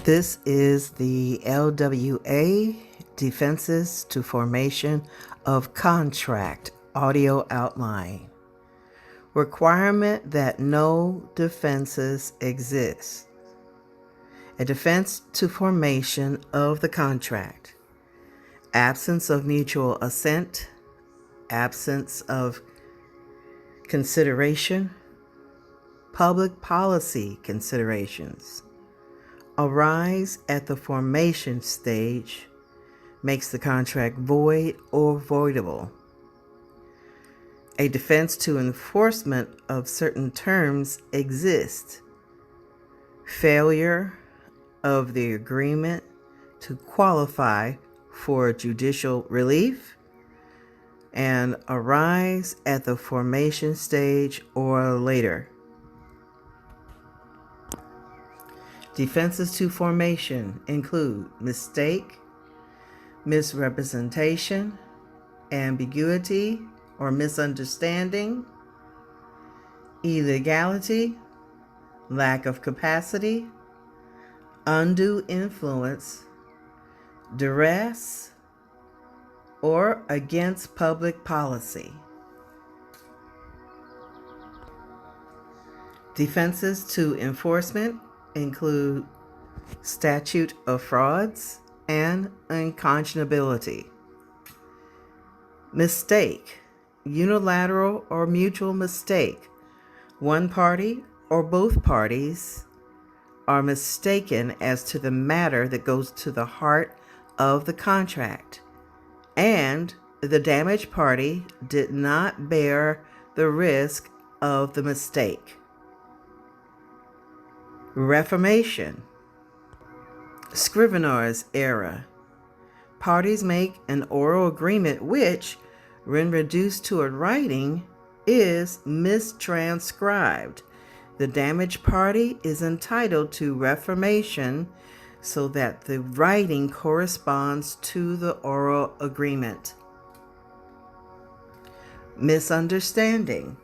This is the LWA Defenses to Formation of Contract Audio Outline. Requirement that no defenses exist. A defense to formation of the contract. Absence of mutual assent. Absence of consideration. Public policy considerations. Arise at the formation stage, makes the contract void or voidable. A defense to enforcement of certain terms exists. Failure of the agreement to qualify for judicial relief, and arise at the formation stage or later. Defenses to formation include mistake, misrepresentation, ambiguity or misunderstanding, illegality, lack of capacity, undue influence, duress, or against public policy. Defenses to enforcement include statute of frauds and unconscionability. Mistake, unilateral or mutual mistake. One party or both parties are mistaken as to the matter that goes to the heart of the contract, and the damaged party did not bear the risk of the mistake. Reformation, Scrivener's error. Parties make an oral agreement which, when reduced to a writing, is mistranscribed. The damaged party is entitled to reformation so that the writing corresponds to the oral agreement. Misunderstanding.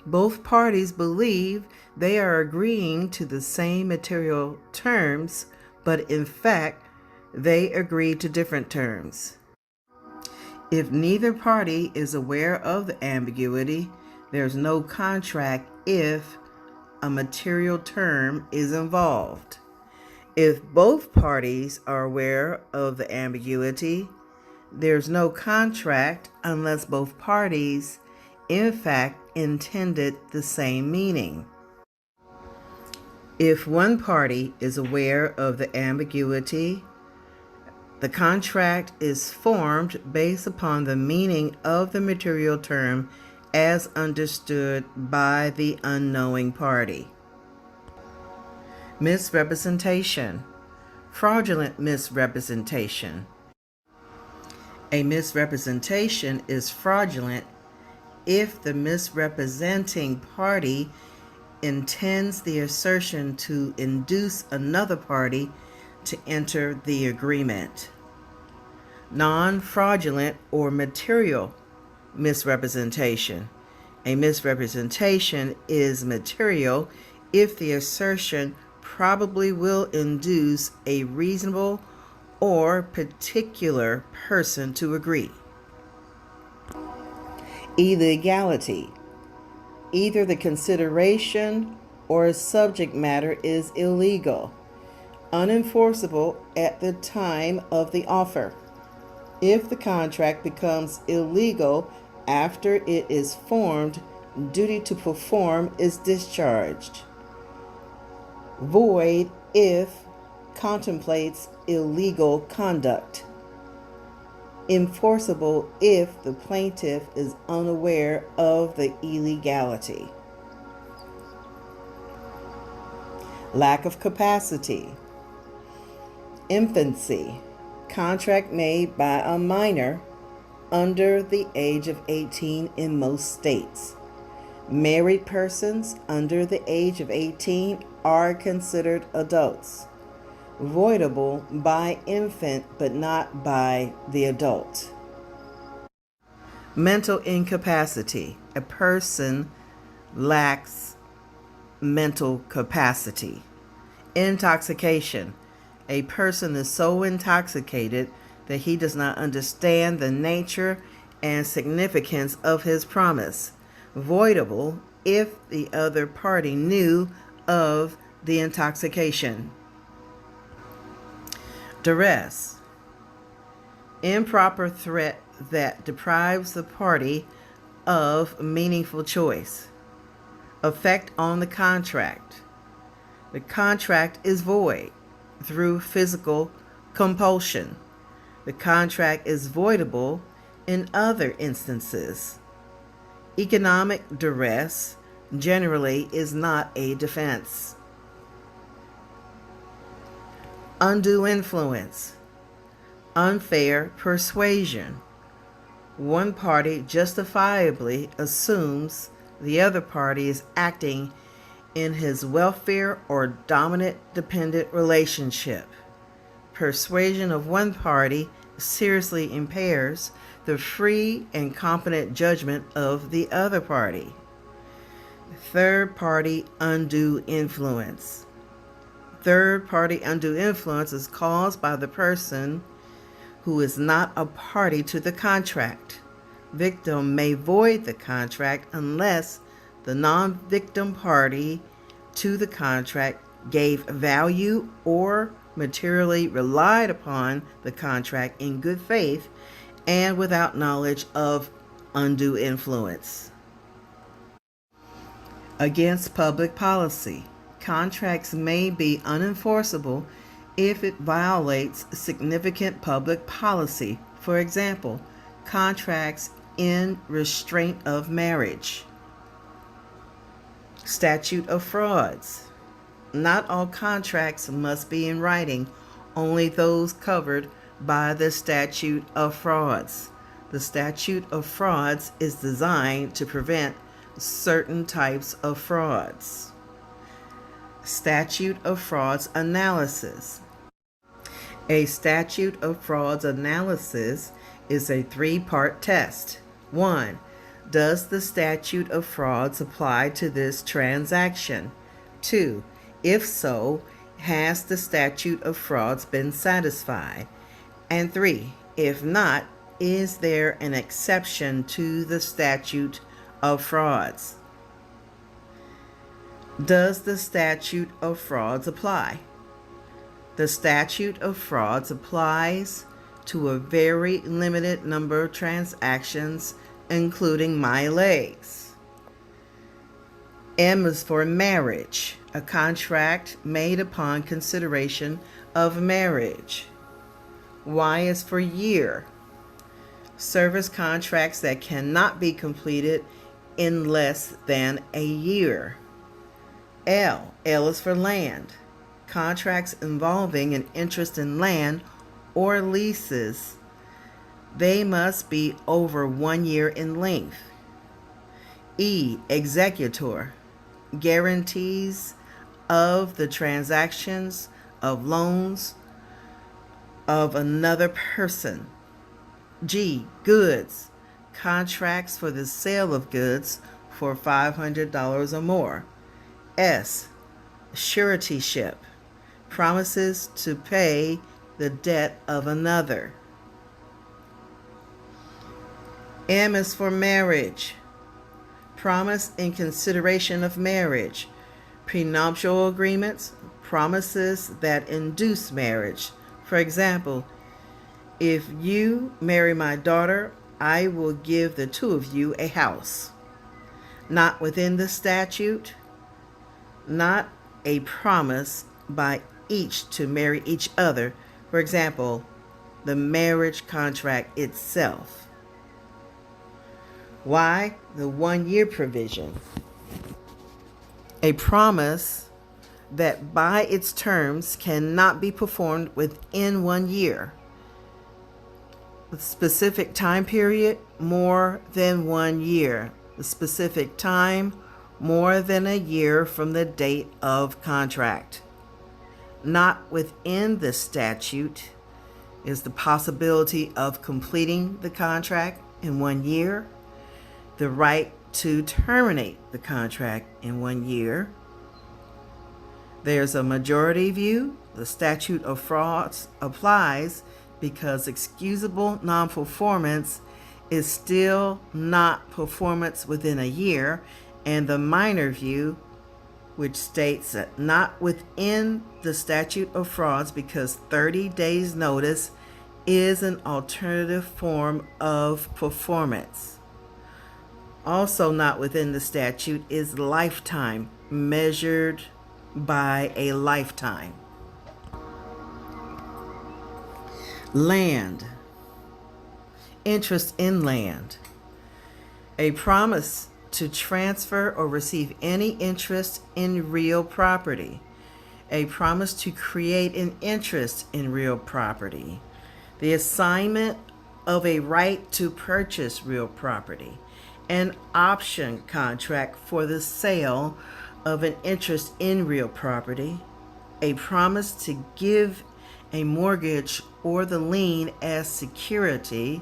Both parties believe they are agreeing to the same material terms, but in fact, they agree to different terms. If neither party is aware of the ambiguity, there's no contract if a material term is involved. If both parties are aware of the ambiguity, there's no contract unless both parties, in fact, intended the same meaning. If one party is aware of the ambiguity, the contract is formed based upon the meaning of the material term as understood by the unknowing party. Misrepresentation, fraudulent misrepresentation. A misrepresentation is fraudulent if the misrepresenting party intends the assertion to induce another party to enter the agreement. Non-fraudulent or material misrepresentation. A misrepresentation is material if the assertion probably will induce a reasonable or particular person to agree. Illegality. Either the consideration or subject matter is illegal, unenforceable at the time of the offer. If the contract becomes illegal after it is formed, duty to perform is discharged. Void if contemplates illegal conduct. Enforceable if the plaintiff is unaware of the illegality. Lack of capacity. Infancy. Contract made by a minor under the age of 18 in most states. Married persons under the age of 18 are considered adults. Voidable by infant but not by the adult. Mental incapacity. A person lacks mental capacity. Intoxication. A person is so intoxicated that he does not understand the nature and significance of his promise, voidable if the other party knew of the intoxication. Duress, improper threat that deprives the party of meaningful choice. Effect on the contract. The contract is void through physical compulsion. The contract is voidable in other instances. Economic duress generally is not a defense. Undue influence. Unfair persuasion. One party justifiably assumes the other party is acting in his welfare or dominant dependent relationship. Persuasion of one party seriously impairs the free and competent judgment of the other party. Third party undue influence. Third party undue influence is caused by the person who is not a party to the contract. Victim may void the contract unless the non-victim party to the contract gave value or materially relied upon the contract in good faith and without knowledge of undue influence. Against public policy. Contracts may be unenforceable if it violates significant public policy. For example, contracts in restraint of marriage. Statute of frauds. Not all contracts must be in writing, only those covered by the statute of frauds. The statute of frauds is designed to prevent certain types of frauds. Statute of frauds analysis. A statute of frauds analysis is a three-part test. 1. Does the statute of frauds apply to this transaction? 2. If so, has the statute of frauds been satisfied? And 3. If not, is there an exception to the statute of frauds? Does the statute of frauds apply? The statute of frauds applies to a very limited number of transactions, including my legs. M is for marriage, a contract made upon consideration of marriage. Y is for year, service contracts that cannot be completed in less than a year. L is for land, contracts involving an interest in land or leases. They must be over 1 year in length. E, executor, guarantees of the transactions of loans of another person. G, goods, contracts for the sale of goods for $500 or more. S, suretyship, promises to pay the debt of another. M is for marriage, promise in consideration of marriage, prenuptial agreements, promises that induce marriage. For example, if you marry my daughter, I will give the two of you a house. Not within the statute, not a promise by each to marry each other. For example, the marriage contract itself. Y, the 1 year provision. A promise that by its terms cannot be performed within 1 year. The specific time period, more than 1 year. The specific time, more than a year from the date of contract. Not within the statute is the possibility of completing the contract in 1 year, the right to terminate the contract in 1 year. There's a majority view, The statute of frauds applies because excusable non-performance is still not performance within a year, and the minor view, which states that not within the statute of frauds because 30 days notice is an alternative form of performance. Also not within the statute is lifetime, measured by a lifetime. Land. Interest in land. A promise to transfer or receive any interest in real property. A promise to create an interest in real property. The assignment of a right to purchase real property. An option contract for the sale of an interest in real property. A promise to give a mortgage or the lien as security.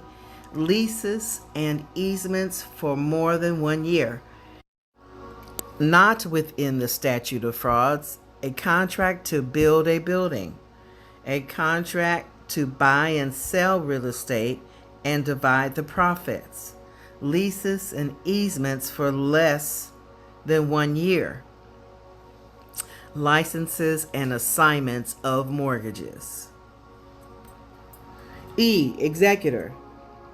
Leases and easements for more than 1 year. Not within the statute of frauds, a contract to build a building, a contract to buy and sell real estate and divide the profits, leases and easements for less than 1 year, licenses and assignments of mortgages. E. Executor.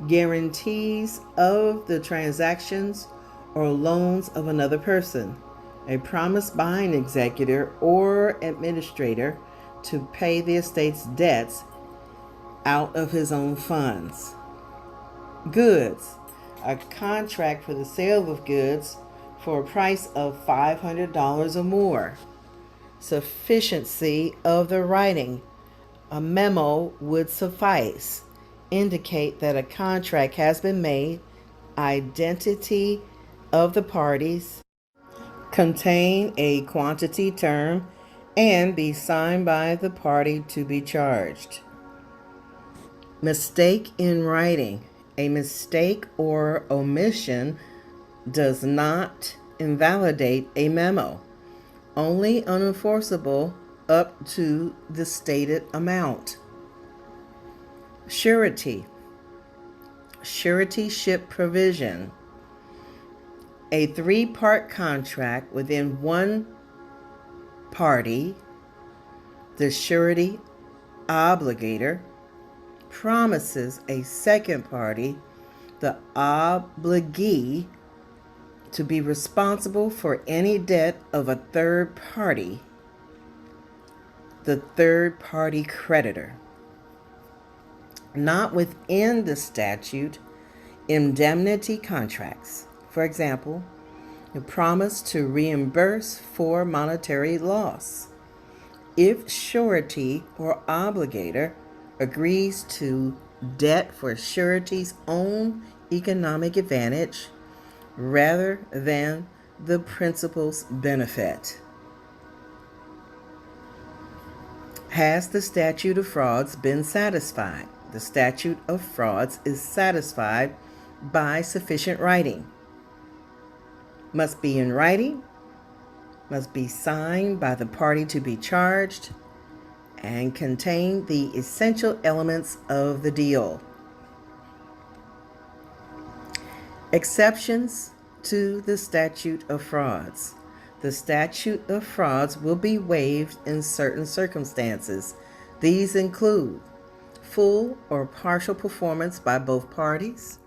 Guarantees of the transactions or loans of another person. A promise by an executor or administrator to pay the estate's debts out of his own funds. Goods. A contract for the sale of goods for a price of $500 or more. Sufficiency of the writing. A memo would suffice. Indicate that a contract has been made, identity of the parties, contain a quantity term, and be signed by the party to be charged. Mistake in writing. A mistake or omission does not invalidate a memo, only unenforceable up to the stated amount. Surety. Suretyship provision. A 3-part contract within one party, the surety obligator, promises a second party, the obligee, to be responsible for any debt of a third party, the third party creditor. Not within the statute, indemnity contracts. For example, a promise to reimburse for monetary loss. If surety or obligator agrees to debt for surety's own economic advantage rather than the principal's benefit. Has the statute of frauds been satisfied? The statute of frauds is satisfied by sufficient writing. Must be in writing, must be signed by the party to be charged, and contain the essential elements of the deal. Exceptions to the statute of frauds. The statute of frauds will be waived in certain circumstances. These include full or partial performance by both parties,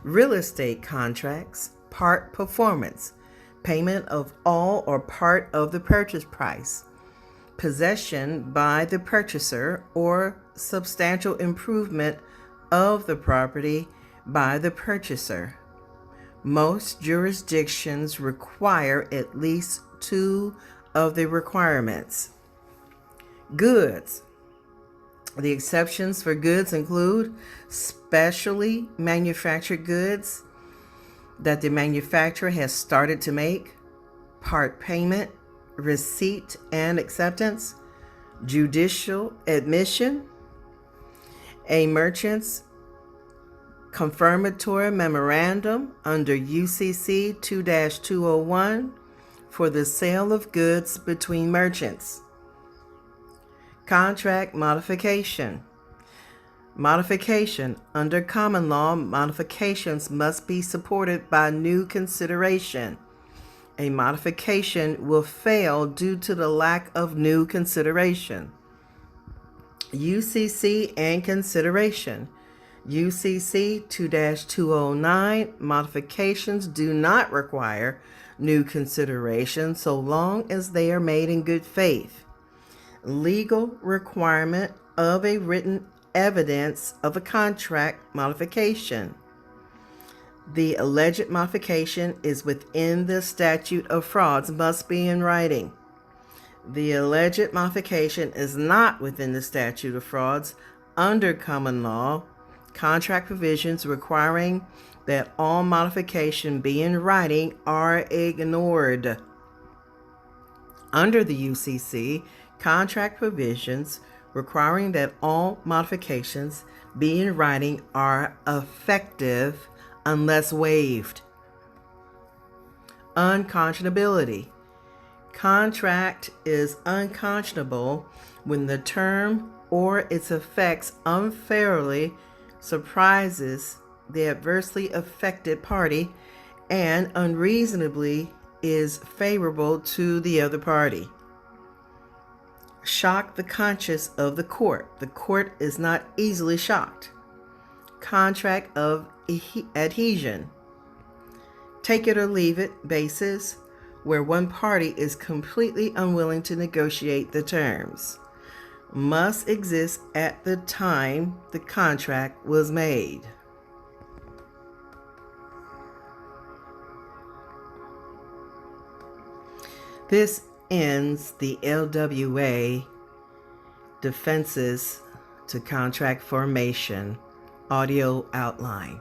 real estate contracts, part performance, payment of all or part of the purchase price, possession by the purchaser or substantial improvement of the property by the purchaser. Most jurisdictions require at least 2 of the requirements. Goods. The exceptions for goods include specially manufactured goods that the manufacturer has started to make, part payment, receipt and acceptance, judicial admission, a merchant's confirmatory memorandum under UCC 2-201 for the sale of goods between merchants. Contract modification. Modification. Under common law, modifications must be supported by new consideration. A modification will fail due to the lack of new consideration. UCC and consideration. UCC 2-209 modifications do not require new consideration so long as they are made in good faith. Legal requirement of a written evidence of a contract modification. The alleged modification is within the statute of frauds, must be in writing. The alleged modification is not within the statute of frauds. Under common law, contract provisions requiring that all modification be in writing are ignored. Under the UCC, contract provisions requiring that all modifications be in writing are effective unless waived. Unconscionability. Contract is unconscionable when the term or its effects unfairly surprises the adversely affected party and unreasonably is favorable to the other party. Shock the conscience of the court. The court is not easily shocked. Contract of adhesion. Take it or leave it basis where one party is completely unwilling to negotiate the terms. Must exist at the time the contract was made. This ends the LWA Defenses to Contract Formation audio outline.